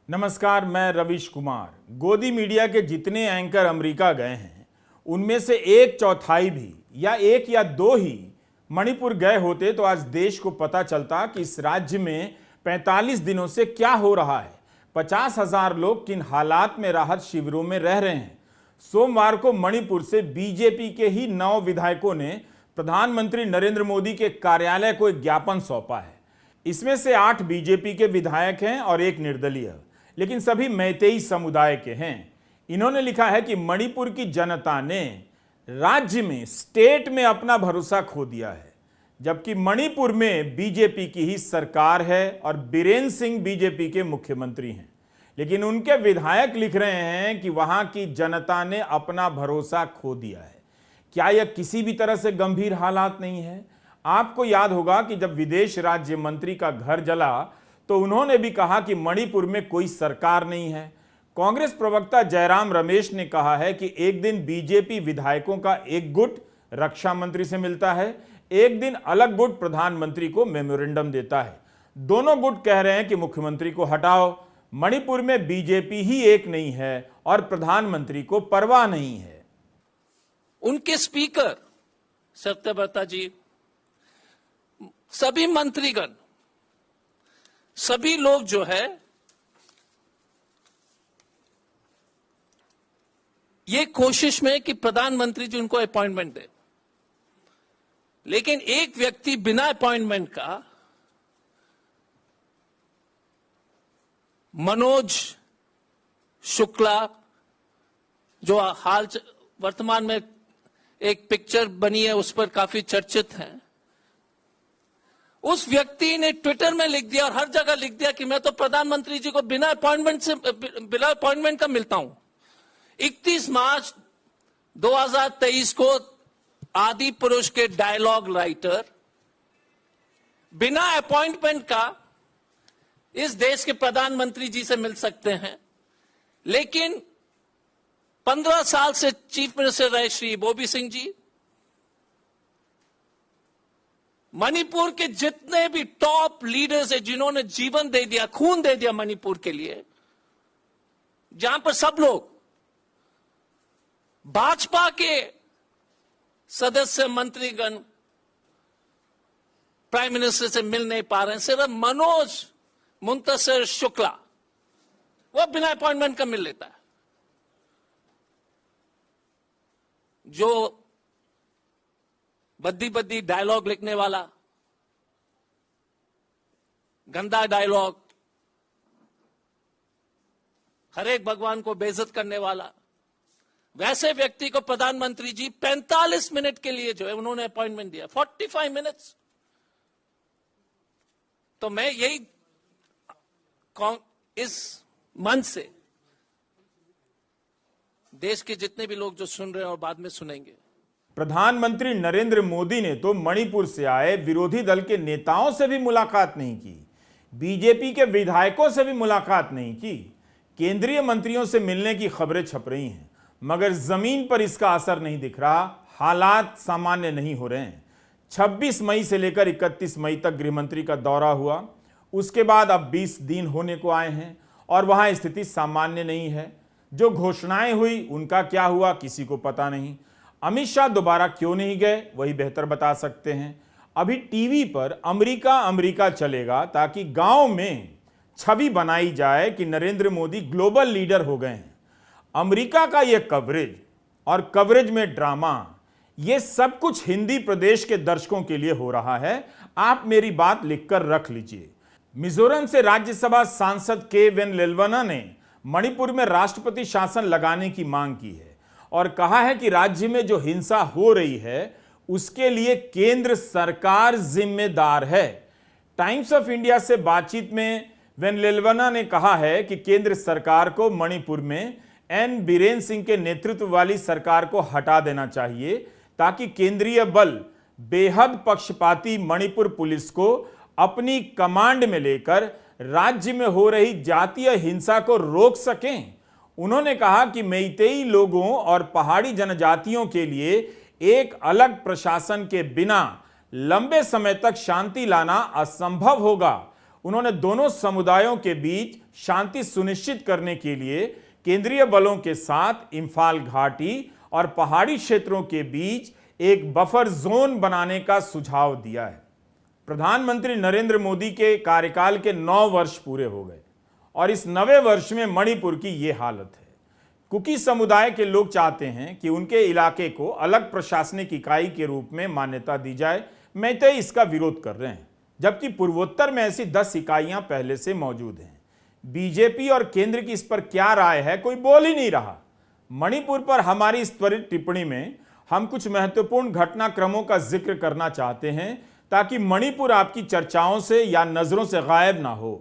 नमस्कार, मैं रविश कुमार। गोदी मीडिया के जितने एंकर अमेरिका गए हैं उनमें से एक चौथाई भी या एक या दो ही मणिपुर गए होते तो आज देश को पता चलता कि इस राज्य में 45 दिनों से क्या हो रहा है। 50,000 लोग किन हालात में राहत शिविरों में रह रहे हैं। सोमवार को मणिपुर से बीजेपी के ही 9 विधायकों ने प्रधानमंत्री नरेंद्र मोदी के कार्यालय को एक ज्ञापन सौंपा है। इसमें से 8 बीजेपी के विधायक हैं और एक निर्दलीय, लेकिन सभी मैतेई समुदाय के हैं। इन्होंने लिखा है कि मणिपुर की जनता ने राज्य में, स्टेट में अपना भरोसा खो दिया है, जबकि मणिपुर में बीजेपी की ही सरकार है और बीरेन सिंह बीजेपी के मुख्यमंत्री हैं। लेकिन उनके विधायक लिख रहे हैं कि वहां की जनता ने अपना भरोसा खो दिया है। क्या यह किसी भी तरह से गंभीर हालात नहीं है? आपको याद होगा कि जब विदेश राज्य मंत्री का घर जला तो उन्होंने भी कहा कि मणिपुर में कोई सरकार नहीं है। कांग्रेस प्रवक्ता जयराम रमेश ने कहा है कि एक दिन बीजेपी विधायकों का एक गुट रक्षा मंत्री से मिलता है, एक दिन अलग गुट प्रधानमंत्री को मेमोरेंडम देता है। दोनों गुट कह रहे हैं कि मुख्यमंत्री को हटाओ, मणिपुर में बीजेपी ही एक नहीं है और प्रधानमंत्री को परवाह नहीं है। उनके स्पीकर सत्यव्रता जी, सभी मंत्रीगण, सभी लोग जो है ये कोशिश में कि प्रधानमंत्री जी उनको अपॉइंटमेंट दे, लेकिन एक व्यक्ति बिना अपॉइंटमेंट का, मनोज शुक्ला, जो वर्तमान में एक पिक्चर बनी है उस पर काफी चर्चित है, उस व्यक्ति ने ट्विटर में लिख दिया और हर जगह लिख दिया कि मैं तो प्रधानमंत्री जी को बिना अपॉइंटमेंट का मिलता हूं। 31 मार्च 2023 को आदि पुरुष के डायलॉग राइटर बिना अपॉइंटमेंट का इस देश के प्रधानमंत्री जी से मिल सकते हैं, लेकिन 15 साल से चीफ मिनिस्टर रहे श्री बोबी सिंह जी, मणिपुर के जितने भी टॉप लीडर्स हैं जिन्होंने जीवन दे दिया, खून दे दिया मणिपुर के लिए, जहां पर सब लोग भाजपा के सदस्य मंत्रीगण प्राइम मिनिस्टर से मिल नहीं पा रहे हैं, सिर्फ मनोज मुंतशिर शुक्ला वो बिना अपॉइंटमेंट का मिल लेता है। जो बद्दी बद्दी डायलॉग लिखने वाला, गंदा डायलॉग, हर एक भगवान को बेइज्जत करने वाला, वैसे व्यक्ति को प्रधानमंत्री जी 45 मिनट के लिए जो है उन्होंने अपॉइंटमेंट दिया, 45 मिनट्स। तो मैं यही इस मंच से देश के जितने भी लोग जो सुन रहे हैं और बाद में सुनेंगे, प्रधानमंत्री नरेंद्र मोदी ने तो मणिपुर से आए विरोधी दल के नेताओं से भी मुलाकात नहीं की, बीजेपी के विधायकों से भी मुलाकात नहीं की। केंद्रीय मंत्रियों से मिलने की खबरें छप रही हैं, मगर जमीन पर इसका असर नहीं दिख रहा। हालात सामान्य नहीं हो रहे हैं। 26 मई से लेकर 31 मई तक गृहमंत्री का दौरा हुआ, उसके बाद अब 20 दिन होने को आए हैं और वहां स्थिति सामान्य नहीं है। जो घोषणाएं हुई उनका क्या हुआ किसी को पता नहीं। अमित शाह दोबारा क्यों नहीं गए वही बेहतर बता सकते हैं। अभी टीवी पर अमेरिका अमेरिका चलेगा ताकि गांव में छवि बनाई जाए कि नरेंद्र मोदी ग्लोबल लीडर हो गए हैं। अमेरिका का यह कवरेज और कवरेज में ड्रामा, यह सब कुछ हिंदी प्रदेश के दर्शकों के लिए हो रहा है। आप मेरी बात लिखकर रख लीजिए। मिजोरम से राज्यसभा सांसद के वेनलेलवना ने मणिपुर में राष्ट्रपति शासन लगाने की मांग की है और कहा है कि राज्य में जो हिंसा हो रही है उसके लिए केंद्र सरकार जिम्मेदार है। टाइम्स ऑफ इंडिया से बातचीत में वेनलेलवना ने कहा है कि केंद्र सरकार को मणिपुर में एन बीरेन सिंह के नेतृत्व वाली सरकार को हटा देना चाहिए ताकि केंद्रीय बल बेहद पक्षपाती मणिपुर पुलिस को अपनी कमांड में लेकर राज्य में हो रही जातीय हिंसा को रोक सकें। उन्होंने कहा कि मैतेई लोगों और पहाड़ी जनजातियों के लिए एक अलग प्रशासन के बिना लंबे समय तक शांति लाना असंभव होगा। उन्होंने दोनों समुदायों के बीच शांति सुनिश्चित करने के लिए केंद्रीय बलों के साथ इंफाल घाटी और पहाड़ी क्षेत्रों के बीच एक बफर जोन बनाने का सुझाव दिया है। प्रधानमंत्री नरेंद्र मोदी के कार्यकाल के 9 वर्ष पूरे हो गए और इस 9वें वर्ष में मणिपुर की ये हालत है। कुकी समुदाय के लोग चाहते हैं कि उनके इलाके को अलग प्रशासनिक इकाई के रूप में मान्यता दी जाए। मैतेई इसका विरोध कर रहे हैं, जबकि पूर्वोत्तर में ऐसी 10 इकाइयां पहले से मौजूद हैं। बीजेपी और केंद्र की इस पर क्या राय है, कोई बोल ही नहीं रहा। मणिपुर पर हमारी इस त्वरित टिप्पणी में हम कुछ महत्वपूर्ण घटनाक्रमों का जिक्र करना चाहते हैं ताकि मणिपुर आपकी चर्चाओं से या नजरों से गायब ना हो।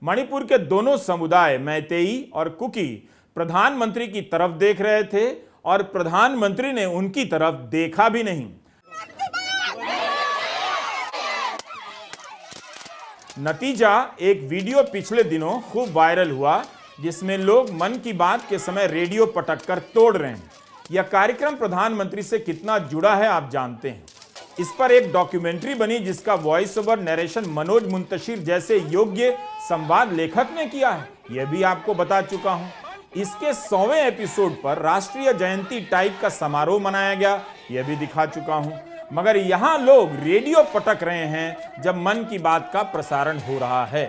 मणिपुर के दोनों समुदाय मैतेई और कुकी प्रधानमंत्री की तरफ देख रहे थे और प्रधानमंत्री ने उनकी तरफ देखा भी नहीं। नतीजा एक वीडियो पिछले दिनों खूब वायरल हुआ जिसमें लोग मन की बात के समय रेडियो पटक कर तोड़ रहे हैं। यह कार्यक्रम प्रधानमंत्री से कितना जुड़ा है आप जानते हैं। इस पर एक डॉक्यूमेंट्री बनी जिसका voice over narration Manoj Muntashir जैसे योग्य संवाद लेखक ने किया है, यह भी आपको बता चुका हूं। इसके 100वें एपिसोड पर राष्ट्रीय जयंती टाइप का समारोह मनाया गया, यह भी दिखा चुका हूं। मगर यहां लोग रेडियो पटक रहे हैं जब मन की बात का प्रसारण हो रहा है।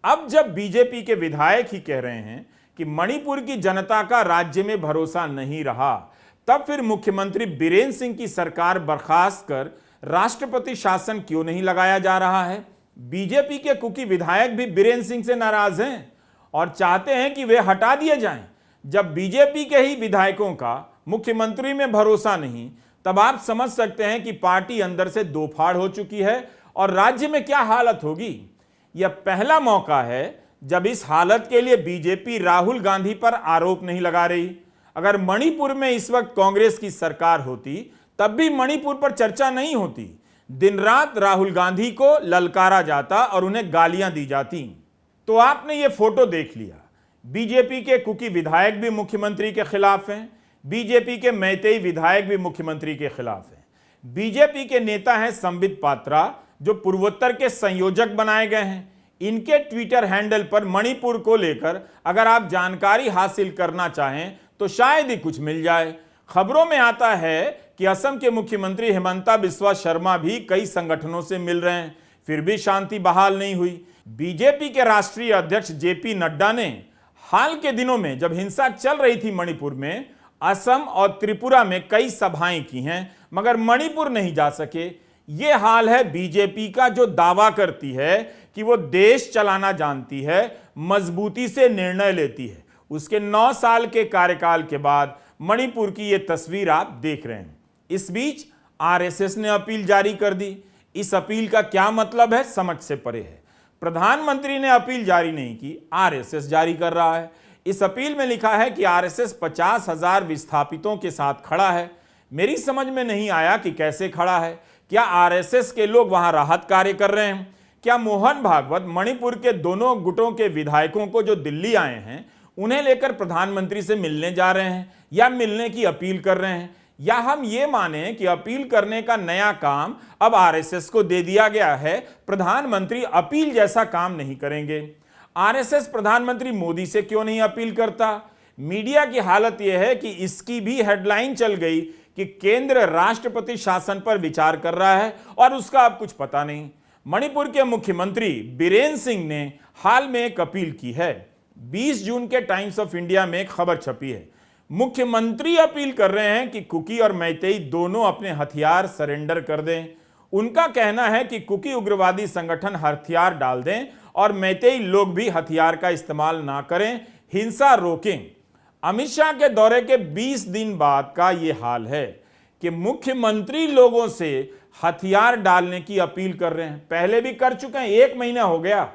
अब जब बीजेपी के विधायक ही कह रहे हैं कि मणिपुर की जनता का राज्य में भरोसा नहीं रहा, तब फिर मुख्यमंत्री बीरेन सिंह की सरकार बर्खास्त कर राष्ट्रपति शासन क्यों नहीं लगाया जा रहा है? बीजेपी के कुकी विधायक भी बीरेन सिंह से नाराज हैं और चाहते हैं कि वे हटा दिए जाएं। जब बीजेपी के ही विधायकों का मुख्यमंत्री में भरोसा नहीं, तब आप समझ सकते हैं कि पार्टी अंदर से दो फाड़ हो चुकी है और राज्य में क्या हालत होगी। यह पहला मौका है जब इस हालत के लिए बीजेपी राहुल गांधी पर आरोप नहीं लगा रही। अगर मणिपुर में इस वक्त कांग्रेस की सरकार होती तब भी मणिपुर पर चर्चा नहीं होती। दिन रात राहुल गांधी को ललकारा जाता और उन्हें गालियां दी जाती। तो आपने ये फोटो देख लिया, बीजेपी के कुकी विधायक भी मुख्यमंत्री के खिलाफ हैं, बीजेपी के मैतेई विधायक भी मुख्यमंत्री के खिलाफ हैं। बीजेपी के नेता हैं संबित पात्रा जो पूर्वोत्तर के संयोजक बनाए गए हैं। इनके ट्विटर हैंडल पर मणिपुर को लेकर अगर आप जानकारी हासिल करना चाहें तो शायद ही कुछ मिल जाए। खबरों में आता है कि असम के मुख्यमंत्री हिमंता बिस्वा शर्मा भी कई संगठनों से मिल रहे हैं, फिर भी शांति बहाल नहीं हुई। बीजेपी के राष्ट्रीय अध्यक्ष जेपी नड्डा ने हाल के दिनों में जब हिंसा चल रही थी मणिपुर में, असम और त्रिपुरा में कई सभाएं की हैं, मगर मणिपुर नहीं जा सके। यह हाल है बीजेपी का जो दावा करती है कि वो देश चलाना जानती है, मजबूती से निर्णय लेती है। उसके 9 साल के कार्यकाल के बाद मणिपुर की यह तस्वीर आप देख रहे हैं। इस बीच आरएसएस ने अपील जारी कर दी। इस अपील का क्या मतलब है, समझ से परे है। प्रधानमंत्री ने अपील जारी नहीं की, आरएसएस जारी कर रहा है। इस अपील में लिखा है कि आरएसएस 50,000 विस्थापितों के साथ खड़ा है। मेरी समझ में नहीं आया कि कैसे खड़ा है। क्या आरएसएस के लोग वहां राहत कार्य कर रहे हैं? क्या मोहन भागवत मणिपुर के दोनों गुटों के विधायकों को जो दिल्ली आए हैं उन्हें लेकर प्रधानमंत्री से मिलने जा रहे हैं या मिलने की अपील कर रहे हैं? या हम ये माने कि अपील करने का नया काम अब आरएसएस को दे दिया गया है, प्रधानमंत्री अपील जैसा काम नहीं करेंगे। आरएसएस प्रधानमंत्री मोदी से क्यों नहीं अपील करता? मीडिया की हालत यह है कि इसकी भी हेडलाइन चल गई कि केंद्र राष्ट्रपति शासन पर विचार कर रहा है और उसका अब कुछ पता नहीं। मणिपुर के मुख्यमंत्री बीरेन सिंह ने हाल में एक अपील की है। 20 जून के टाइम्स ऑफ इंडिया में एक खबर छपी है। मुख्यमंत्री अपील कर रहे हैं कि कुकी और मैतेई दोनों अपने हथियार सरेंडर कर दें। उनका कहना है कि कुकी उग्रवादी संगठन हथियार डाल दें और मैतेई लोग भी हथियार का इस्तेमाल ना करें, हिंसा रोकें। अमित शाह के दौरे के 20 दिन बाद का यह हाल है कि मुख्यमंत्री लोगों से हथियार डालने की अपील कर रहे हैं। पहले भी कर चुके हैं, 1 महीना हो गया।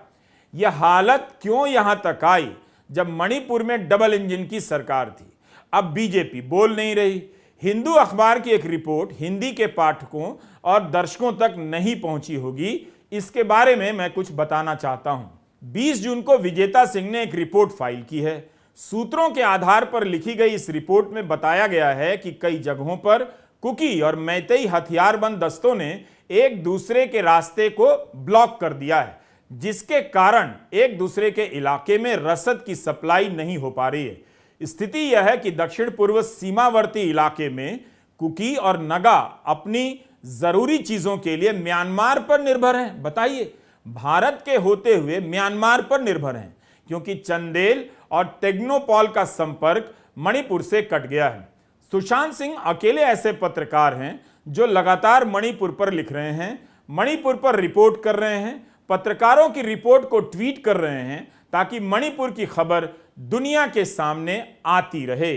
यह हालत क्यों यहां तक आई जब मणिपुर में डबल इंजन की सरकार थी? अब बीजेपी बोल नहीं रही। हिंदू अखबार की एक रिपोर्ट हिंदी के पाठकों और दर्शकों तक नहीं पहुंची होगी, इसके बारे में मैं कुछ बताना चाहता हूं। 20 जून को विजेता सिंह ने एक रिपोर्ट फाइल की है। सूत्रों के आधार पर लिखी गई इस रिपोर्ट में बताया गया है कि कई जगहों पर कुकी और मैतेई हथियारबंद दस्तों ने एक दूसरे के रास्ते को ब्लॉक कर दिया है, जिसके कारण एक दूसरे के इलाके में रसद की सप्लाई नहीं हो पा रही है। स्थिति यह है कि दक्षिण पूर्व सीमावर्ती इलाके में कुकी और नगा अपनी जरूरी चीजों के लिए म्यांमार पर निर्भर हैं। बताइए, भारत के होते हुए म्यांमार पर निर्भर हैं, क्योंकि चंदेल और टेक्नोपॉल का संपर्क मणिपुर से कट गया है। सुशांत सिंह अकेले ऐसे पत्रकार हैं जो लगातार मणिपुर पर लिख रहे हैं, मणिपुर पर रिपोर्ट कर रहे हैं, पत्रकारों की रिपोर्ट को ट्वीट कर रहे हैं, ताकि मणिपुर की खबर दुनिया के सामने आती रहे।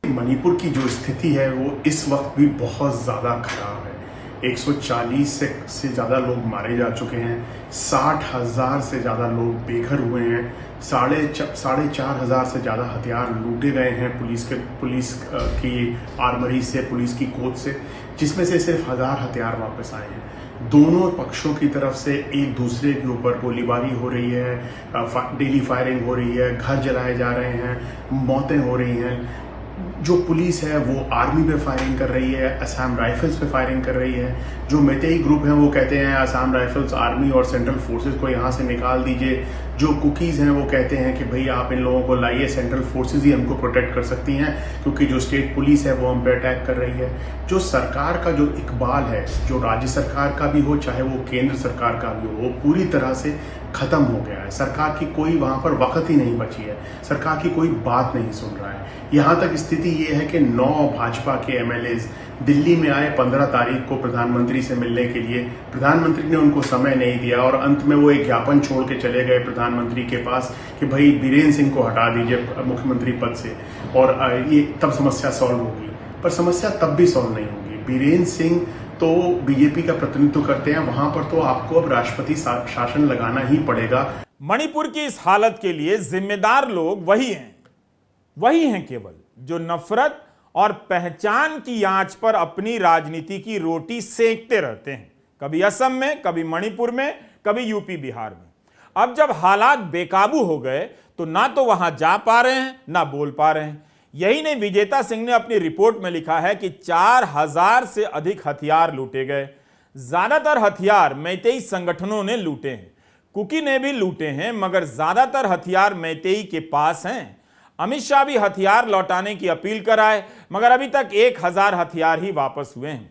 मणिपुर की जो स्थिति है वो इस वक्त भी बहुत ज़्यादा खराब है। 140 से ज़्यादा लोग मारे जा चुके हैं, 60,000 से ज़्यादा लोग बेघर हुए हैं, 4,500 से ज़्यादा हथियार लूटे गए हैं पुलिस की आर्मरी से, पुलिस की कोच से, जिसमें से सिर्फ 1000 हथियार वापस आए हैं। दोनों पक्षों की तरफ से एक दूसरे के ऊपर गोलीबारी हो रही है, डेली फायरिंग हो रही है, घर जलाए जा रहे हैं, मौतें हो रही हैं। जो पुलिस है वो आर्मी पे फायरिंग कर रही है, असम राइफल्स पे फायरिंग कर रही है। जो मेतेई ग्रुप हैं वो कहते हैं असम राइफल्स, आर्मी और सेंट्रल फोर्सेस को यहाँ से निकाल दीजिए। जो कुकीज हैं वो कहते हैं कि भाई आप इन लोगों को लाइए, सेंट्रल फोर्सेस ही हमको प्रोटेक्ट कर सकती हैं, क्योंकि जो स्टेट पुलिस है वो हम पे अटैक कर रही है। जो सरकार का जो इकबाल है, जो राज्य सरकार का भी हो चाहे वो केंद्र सरकार का भी हो, वो पूरी तरह से खत्म हो गया है। सरकार की कोई वहां पर वक्त ही नहीं बची है, सरकार की कोई बात नहीं सुन रहा है। यहाँ तक स्थिति ये है कि 9 भाजपा के एमएलएज दिल्ली में आए 15 तारीख को प्रधानमंत्री से मिलने के लिए। प्रधानमंत्री ने उनको समय नहीं दिया और अंत में वो एक ज्ञापन छोड़ के चले गए प्रधानमंत्री के पास कि भाई बीरेन सिंह को हटा दीजिए मुख्यमंत्री पद से, और ये तब समस्या सॉल्व होगी। पर समस्या तब भी सॉल्व नहीं होगी। बीरेन सिंह तो बीजेपी का प्रतिनिधित्व करते हैं, वहां पर तो आपको अब राष्ट्रपति शासन लगाना ही पड़ेगा। मणिपुर की इस हालत के लिए जिम्मेदार लोग वही हैं केवल जो नफरत और पहचान की आंच पर अपनी राजनीति की रोटी सेकते रहते हैं, कभी असम में, कभी मणिपुर में, कभी यूपी बिहार में। अब जब हालात बेकाबू हो गए तो ना तो वहां जा पा रहे हैं, ना बोल पा रहे हैं। यही नहीं, विजेता सिंह ने अपनी रिपोर्ट में लिखा है कि 4000 से अधिक हथियार लूटे गए। ज्यादातर हथियार मैतेई संगठनों ने लूटे हैं, कुकी ने भी लूटे हैं, मगर ज्यादातर हथियार मैतेई के पास हैं। अमित शाह भी हथियार लौटाने की अपील कराए, मगर अभी तक 1000 हथियार ही वापस हुए हैं।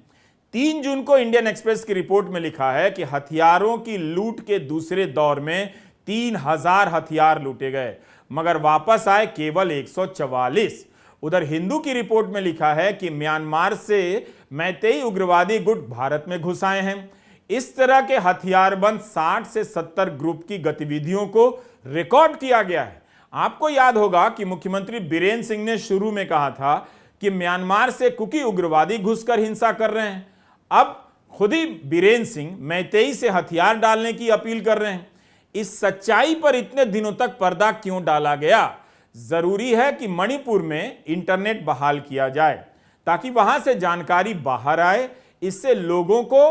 3 जून को इंडियन एक्सप्रेस की रिपोर्ट में लिखा है कि हथियारों की लूट के दूसरे दौर में 3000 हथियार लूटे गए, मगर वापस आए केवल 144। उधर हिंदू की रिपोर्ट में लिखा है कि म्यांमार से मैतेई उग्रवादी गुट भारत में घुस आए हैं। इस तरह के हथियारबंद 60 से 70 ग्रुप की गतिविधियों को रिकॉर्ड किया गया है। आपको याद होगा कि मुख्यमंत्री बीरेन सिंह ने शुरू में कहा था कि म्यांमार से कुकी उग्रवादी घुसकर हिंसा कर रहे हैं। अब खुद ही बीरेन सिंह मैतेई से हथियार डालने की अपील कर रहे हैं। इस सच्चाई पर इतने दिनों तक पर्दा क्यों डाला गया? जरूरी है कि मणिपुर में इंटरनेट बहाल किया जाए ताकि वहां से जानकारी बाहर आए। इससे लोगों को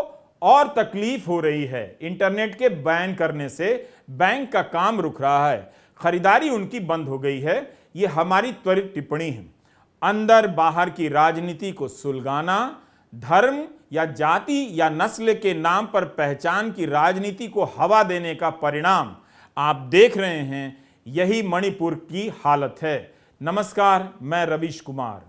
और तकलीफ हो रही है। इंटरनेट के बैन करने से बैंक का काम रुक रहा है, खरीदारी उनकी बंद हो गई है। यह हमारी त्वरित टिप्पणी है। अंदर बाहर की राजनीति को सुलगाना, धर्म या जाति या नस्ल के नाम पर पहचान की राजनीति को हवा देने का परिणाम आप देख रहे हैं। यही मणिपुर की हालत है। नमस्कार, मैं रवीश कुमार।